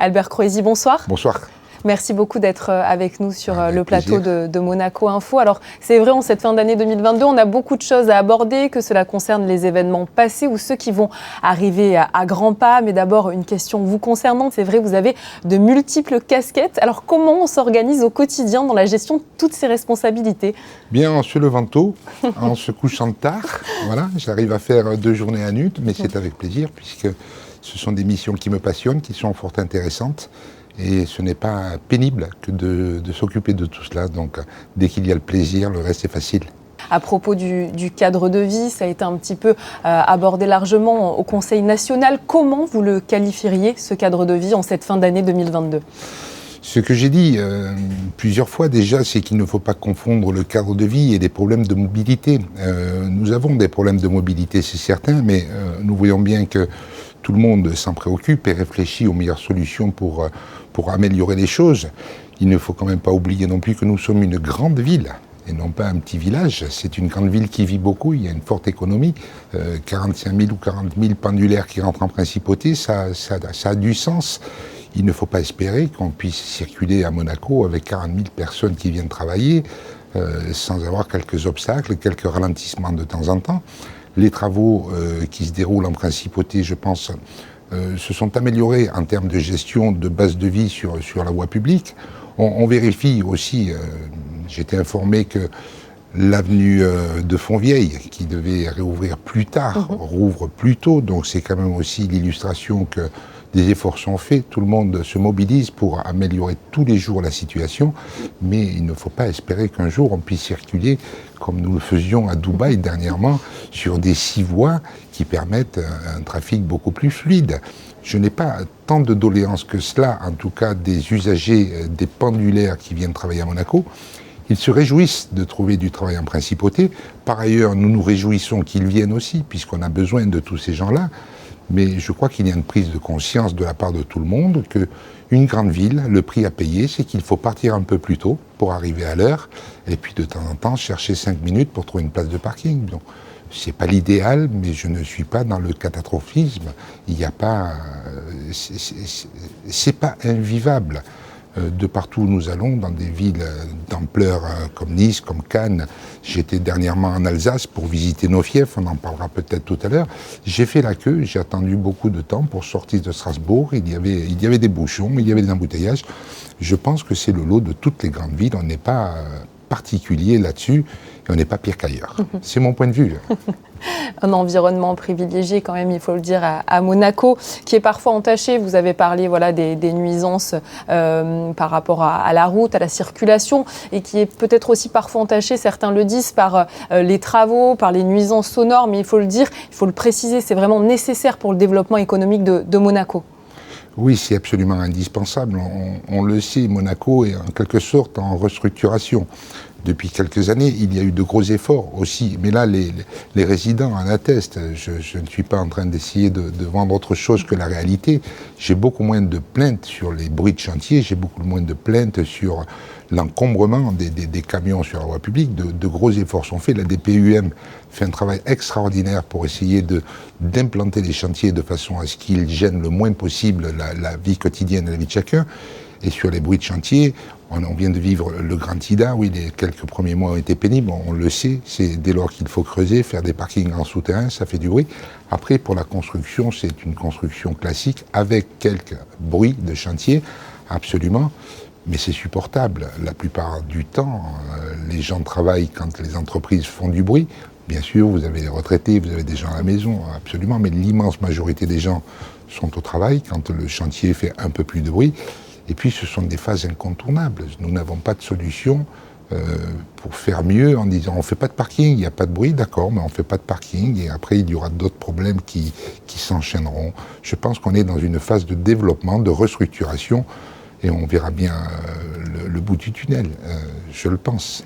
Albert Croisi, bonsoir. Bonsoir. Merci beaucoup d'être avec nous sur le plateau de Monaco Info. Alors, c'est vrai, en cette fin d'année 2022, on a beaucoup de choses à aborder, que cela concerne les événements passés ou ceux qui vont arriver à grands pas. Mais d'abord, une question vous concernant. C'est vrai, vous avez de multiples casquettes. Alors, comment on s'organise au quotidien dans la gestion de toutes ces responsabilités ? Bien, en se levant tôt, en se couchant tard. Voilà, j'arrive à faire 2 journées à nuit, mais c'est avec plaisir, puisque ce sont des missions qui me passionnent, qui sont fort intéressantes. Et ce n'est pas pénible que de s'occuper de tout cela. Donc, dès qu'il y a le plaisir, le reste est facile. À propos du cadre de vie, ça a été un petit peu abordé largement au Conseil national. Comment vous le qualifieriez, ce cadre de vie, en cette fin d'année 2022 ? Ce que j'ai dit plusieurs fois déjà, c'est qu'il ne faut pas confondre le cadre de vie et des problèmes de mobilité. Nous avons des problèmes de mobilité, c'est certain, mais nous voyons bien que tout le monde s'en préoccupe et réfléchit aux meilleures solutions pour améliorer les choses. Il ne faut quand même pas oublier non plus que nous sommes une grande ville et non pas un petit village. C'est une grande ville qui vit beaucoup, il y a une forte économie. 45 000 ou 40 000 pendulaires qui rentrent en principauté, ça a du sens. Il ne faut pas espérer qu'on puisse circuler à Monaco avec 40 000 personnes qui viennent travailler sans avoir quelques obstacles, quelques ralentissements de temps en temps. Les travaux qui se déroulent en principauté, je pense, se sont améliorés en termes de gestion de base de vie sur la voie publique. On vérifie aussi, j'étais informé que l'avenue de Fontvieille, qui devait réouvrir plus tard, rouvre plus tôt. Donc c'est quand même aussi l'illustration que des efforts sont faits. Tout le monde se mobilise pour améliorer tous les jours la situation. Mais il ne faut pas espérer qu'un jour on puisse circuler comme nous le faisions à Dubaï dernièrement, sur des 6 voies qui permettent un trafic beaucoup plus fluide. Je n'ai pas tant de doléances que cela, en tout cas des usagers, des pendulaires qui viennent travailler à Monaco. Ils se réjouissent de trouver du travail en principauté. Par ailleurs, nous nous réjouissons qu'ils viennent aussi, puisqu'on a besoin de tous ces gens-là. Mais je crois qu'il y a une prise de conscience de la part de tout le monde qu'une grande ville, le prix à payer, c'est qu'il faut partir un peu plus tôt pour arriver à l'heure, et puis de temps en temps chercher 5 minutes pour trouver une place de parking. Donc, c'est pas l'idéal, mais je ne suis pas dans le catastrophisme. Il n'y a pas, c'est pas invivable. De partout où nous allons, dans des villes d'ampleur comme Nice, comme Cannes. J'étais dernièrement en Alsace pour visiter nos fiefs, on en parlera peut-être tout à l'heure. J'ai fait la queue, j'ai attendu beaucoup de temps pour sortir de Strasbourg. Il y avait des bouchons, il y avait des embouteillages. Je pense que c'est le lot de toutes les grandes villes. On n'est pas particulier là-dessus et on n'est pas pire qu'ailleurs. C'est mon point de vue. Un environnement privilégié quand même, il faut le dire, à Monaco, qui est parfois entaché. Vous avez parlé des nuisances par rapport à la route, à la circulation, et qui est peut-être aussi parfois entaché, certains le disent, par les travaux, par les nuisances sonores, mais il faut le dire, il faut le préciser, c'est vraiment nécessaire pour le développement économique de Monaco. Oui, c'est absolument indispensable. On le sait, Monaco est en quelque sorte en restructuration. Depuis quelques années, il y a eu de gros efforts aussi. Mais là, les résidents en attestent. Je ne suis pas en train d'essayer de vendre autre chose que la réalité. J'ai beaucoup moins de plaintes sur les bruits de chantier. J'ai beaucoup moins de plaintes sur l'encombrement des camions sur la voie publique. De gros efforts sont faits. La DPUM fait un travail extraordinaire pour essayer d'implanter les chantiers de façon à ce qu'ils gênent le moins possible la vie quotidienne et la vie de chacun. Et sur les bruits de chantier, on vient de vivre le Grand Ida, oui, les quelques premiers mois ont été pénibles, on le sait, c'est dès lors qu'il faut creuser, faire des parkings en souterrain, ça fait du bruit. Après, pour la construction, c'est une construction classique, avec quelques bruits de chantier, absolument, mais c'est supportable. La plupart du temps, les gens travaillent quand les entreprises font du bruit. Bien sûr, vous avez les retraités, vous avez des gens à la maison, absolument, mais l'immense majorité des gens sont au travail quand le chantier fait un peu plus de bruit. Et puis, ce sont des phases incontournables. Nous n'avons pas de solution pour faire mieux en disant on ne fait pas de parking, il n'y a pas de bruit, d'accord, mais on ne fait pas de parking. Et après, il y aura d'autres problèmes qui s'enchaîneront. Je pense qu'on est dans une phase de développement, de restructuration, et on verra bien le bout du tunnel, je le pense.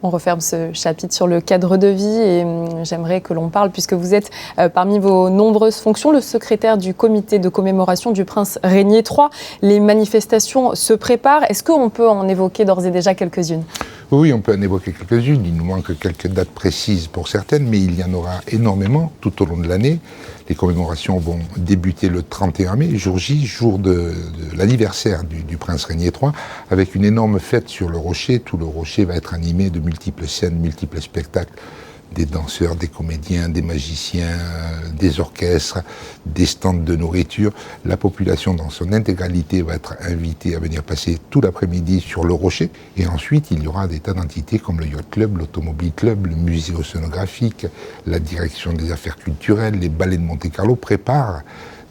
On referme ce chapitre sur le cadre de vie et j'aimerais que l'on parle, puisque vous êtes parmi vos nombreuses fonctions, le secrétaire du comité de commémoration du prince Régnier III. Les manifestations se préparent. Est-ce qu'on peut en évoquer d'ores et déjà quelques-unes ? Oui, on peut en évoquer quelques-unes. Il nous manque quelques dates précises pour certaines, mais il y en aura énormément tout au long de l'année. Les commémorations vont débuter le 31 mai, jour J, jour de l'anniversaire du prince Régnier III, avec une énorme fête sur le rocher. Tout le rocher va être animé de multiples scènes, multiples spectacles, des danseurs, des comédiens, des magiciens, des orchestres, des stands de nourriture. La population dans son intégralité va être invitée à venir passer tout l'après-midi sur le rocher. Et ensuite, il y aura des tas d'entités comme le Yacht Club, l'Automobile Club, le Musée océanographique, la Direction des affaires culturelles, les ballets de Monte-Carlo préparent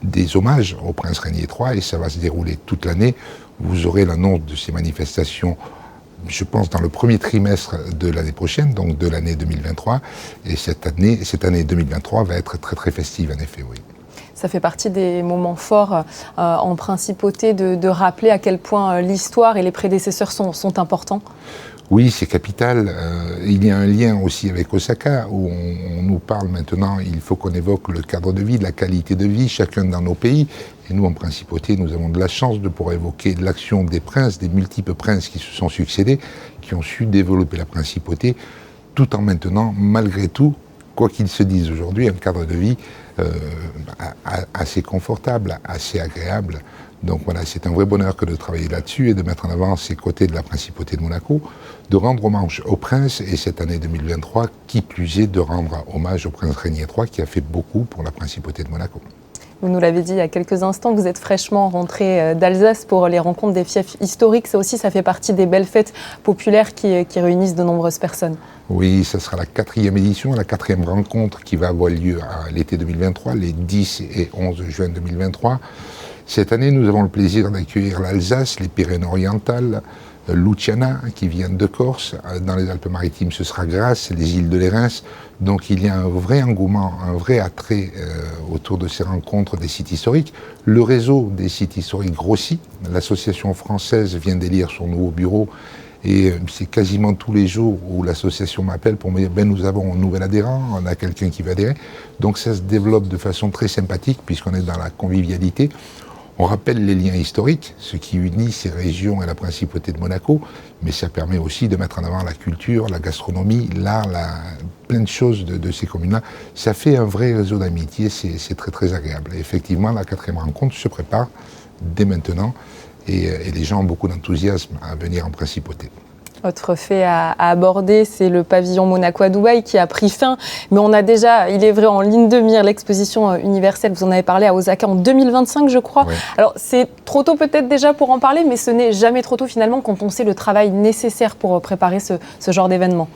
des hommages au prince Régnier III et ça va se dérouler toute l'année. Vous aurez l'annonce de ces manifestations, je pense, dans le premier trimestre de l'année prochaine, donc de l'année 2023. Et cette année 2023 va être très très festive, en effet, oui. Ça fait partie des moments forts en principauté de rappeler à quel point l'histoire et les prédécesseurs sont importants. Oui, c'est capital. Il y a un lien aussi avec Osaka, où on nous parle maintenant, il faut qu'on évoque le cadre de vie, la qualité de vie, chacun dans nos pays. Et nous, en principauté, nous avons de la chance de pouvoir évoquer l'action des princes, des multiples princes qui se sont succédés, qui ont su développer la principauté, tout en maintenant, malgré tout, quoi qu'ils se disent aujourd'hui, un cadre de vie assez confortable, assez agréable. Donc voilà, c'est un vrai bonheur que de travailler là-dessus et de mettre en avant ces côtés de la principauté de Monaco, de rendre hommage au prince, et cette année 2023, qui plus est, de rendre hommage au prince Régnier III, qui a fait beaucoup pour la principauté de Monaco. Vous nous l'avez dit il y a quelques instants, vous êtes fraîchement rentré d'Alsace pour les rencontres des fiefs historiques. Ça aussi, ça fait partie des belles fêtes populaires qui réunissent de nombreuses personnes. Oui, ça sera la 4e édition, la 4e rencontre qui va avoir lieu à l'été 2023, les 10 et 11 juin 2023. Cette année, nous avons le plaisir d'accueillir l'Alsace, les Pyrénées-Orientales, Luciana, qui vient de Corse. Dans les Alpes-Maritimes, ce sera Grasse, les îles de Lérins. Donc il y a un vrai engouement, un vrai attrait autour de ces rencontres des sites historiques. Le réseau des sites historiques grossit. L'association française vient d'élire son nouveau bureau. Et c'est quasiment tous les jours où l'association m'appelle pour me dire nous avons un nouvel adhérent, on a quelqu'un qui va adhérer. Donc ça se développe de façon très sympathique puisqu'on est dans la convivialité. On rappelle les liens historiques, ce qui unit ces régions et la principauté de Monaco, mais ça permet aussi de mettre en avant la culture, la gastronomie, l'art, plein de choses de ces communes-là. Ça fait un vrai réseau d'amitié, c'est très très agréable. Et effectivement, la 4e rencontre se prépare dès maintenant et les gens ont beaucoup d'enthousiasme à venir en principauté. Autre fait à aborder, c'est le pavillon Monaco à Dubaï qui a pris fin. Mais on a déjà, il est vrai, en ligne de mire l'exposition universelle. Vous en avez parlé à Osaka en 2025, je crois. Oui. Alors, c'est trop tôt peut-être déjà pour en parler, mais ce n'est jamais trop tôt finalement quand on sait le travail nécessaire pour préparer ce genre d'événement.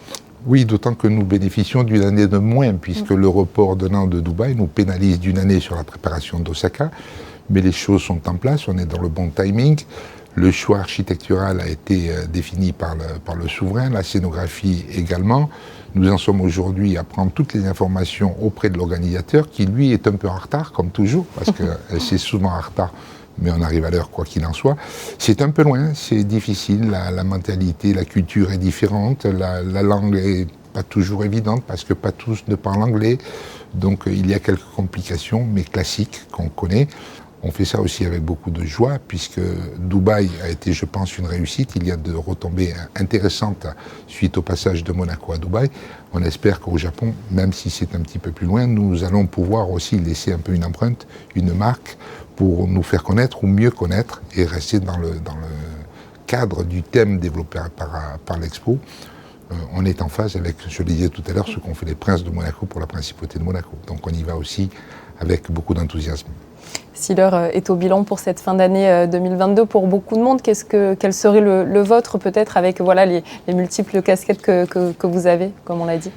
Oui, d'autant que nous bénéficions d'une année de moins, puisque le report d'un an de Dubaï nous pénalise d'une année sur la préparation d'Osaka. Mais les choses sont en place, on est dans le bon timing. Le choix architectural a été défini par le souverain, la scénographie également. Nous en sommes aujourd'hui à prendre toutes les informations auprès de l'organisateur, qui lui est un peu en retard, comme toujours, parce que c'est souvent en retard, mais on arrive à l'heure quoi qu'il en soit. C'est un peu loin, c'est difficile, la mentalité, la culture est différente, la langue est pas toujours évidente, parce que pas tous ne parlent anglais. Donc il y a quelques complications, mais classiques, qu'on connaît. On fait ça aussi avec beaucoup de joie, puisque Dubaï a été, je pense, une réussite. Il y a de retombées intéressantes suite au passage de Monaco à Dubaï. On espère qu'au Japon, même si c'est un petit peu plus loin, nous allons pouvoir aussi laisser un peu une empreinte, une marque, pour nous faire connaître ou mieux connaître et rester dans le cadre du thème développé par l'Expo. On est en phase avec, je le disais tout à l'heure, ce qu'ont fait les princes de Monaco pour la principauté de Monaco. Donc on y va aussi avec beaucoup d'enthousiasme. Si l'heure est au bilan pour cette fin d'année 2022, pour beaucoup de monde, quel serait le vôtre peut-être avec voilà, les multiples casquettes que vous avez, comme on l'a dit?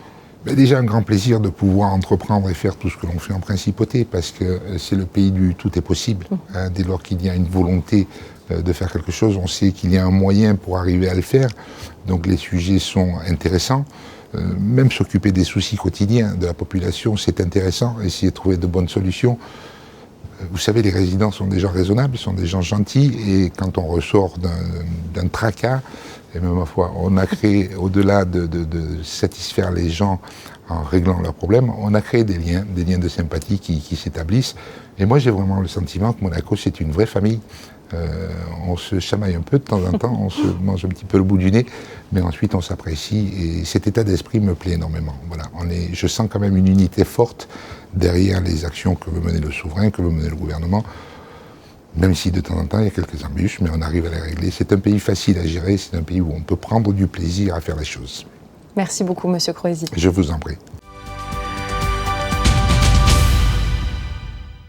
Déjà un grand plaisir de pouvoir entreprendre et faire tout ce que l'on fait en principauté, parce que c'est le pays du tout est possible. Dès lors qu'il y a une volonté de faire quelque chose, on sait qu'il y a un moyen pour arriver à le faire. Donc les sujets sont intéressants. Même s'occuper des soucis quotidiens de la population, c'est intéressant. Essayer de trouver de bonnes solutions. Vous savez, les résidents sont des gens raisonnables, sont des gens gentils, et quand on ressort d'un tracas, et même ma foi, on a créé, au-delà de satisfaire les gens en réglant leurs problèmes, on a créé des liens de sympathie qui s'établissent. Et moi, j'ai vraiment le sentiment que Monaco, c'est une vraie famille. On se chamaille un peu de temps en temps, on se mange un petit peu le bout du nez, mais ensuite on s'apprécie et cet état d'esprit me plaît énormément. Voilà, je sens quand même une unité forte derrière les actions que veut mener le souverain, que veut mener le gouvernement, même si de temps en temps il y a quelques embûches, mais on arrive à les régler. C'est un pays facile à gérer, c'est un pays où on peut prendre du plaisir à faire les choses. Merci beaucoup, Monsieur Croisi. Je vous en prie.